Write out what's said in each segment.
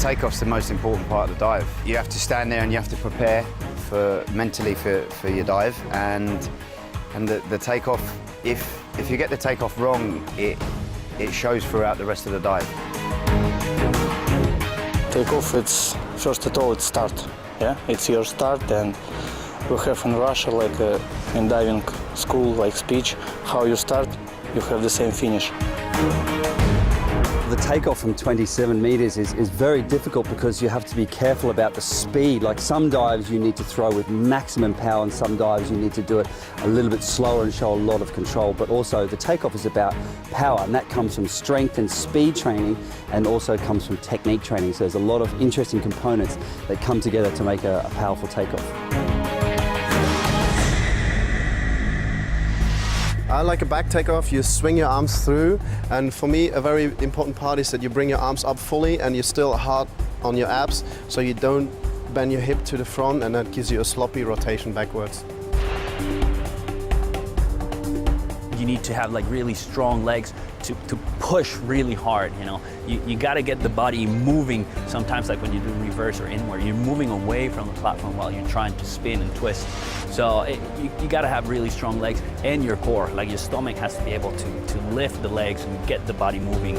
takeoff's the most important part of the dive. You have to stand there and you have to prepare mentally for your dive, and the takeoff, if you get the takeoff wrong, it shows throughout the rest of the dive. Takeoff, it's first of all, it's start. Yeah, it's your start, and we have in Russia, like in diving school, like speech, how you start, you have the same finish. The takeoff from 27 meters is very difficult because you have to be careful about the speed. Like some dives you need to throw with maximum power, and some dives you need to do it a little bit slower and show a lot of control. But also the takeoff is about power, and that comes from strength and speed training, and also comes from technique training. So there's a lot of interesting components that come together to make a powerful takeoff. I like a back takeoff. You swing your arms through, and for me a very important part is that you bring your arms up fully and you're still hard on your abs, so you don't bend your hip to the front, and that gives you a sloppy rotation backwards. You need to have like really strong legs to push really hard, you know. You got to get the body moving sometimes, like when you do reverse or inward, you're moving away from the platform while you're trying to spin and twist. So you got to have really strong legs, and your core, like your stomach has to be able to lift the legs and get the body moving.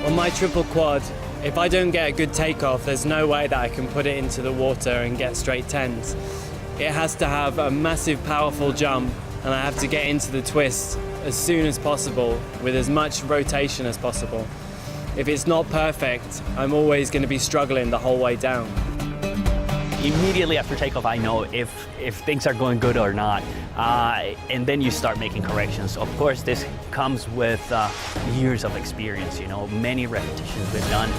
On my triple quad, if I don't get a good takeoff, there's no way that I can put it into the water and get straight tens. It has to have a massive, powerful jump, and I have to get into the twist as soon as possible with as much rotation as possible. If it's not perfect, I'm always going to be struggling the whole way down. Immediately after takeoff, I know if things are going good or not, and then you start making corrections. Of course, this comes with years of experience, you know, many repetitions we've done.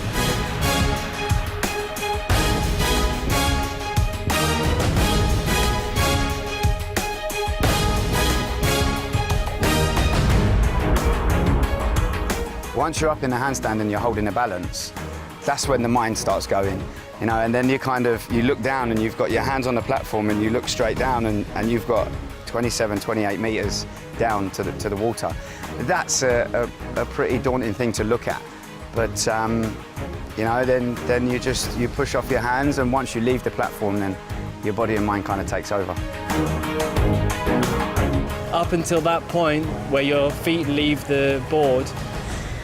Once you're up in the handstand and you're holding a balance, that's when the mind starts going, you know, and then you look down and you've got your hands on the platform and you look straight down and you've got 27, 28 meters down to the water. That's a pretty daunting thing to look at. But, you know, then you push off your hands, and once you leave the platform, then your body and mind kind of takes over. Up until that point where your feet leave the board,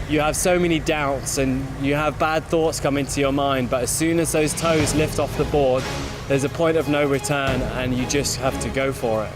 you have so many doubts and you have bad thoughts come into your mind, but as soon as those toes lift off the board, there's a point of no return and you just have to go for it.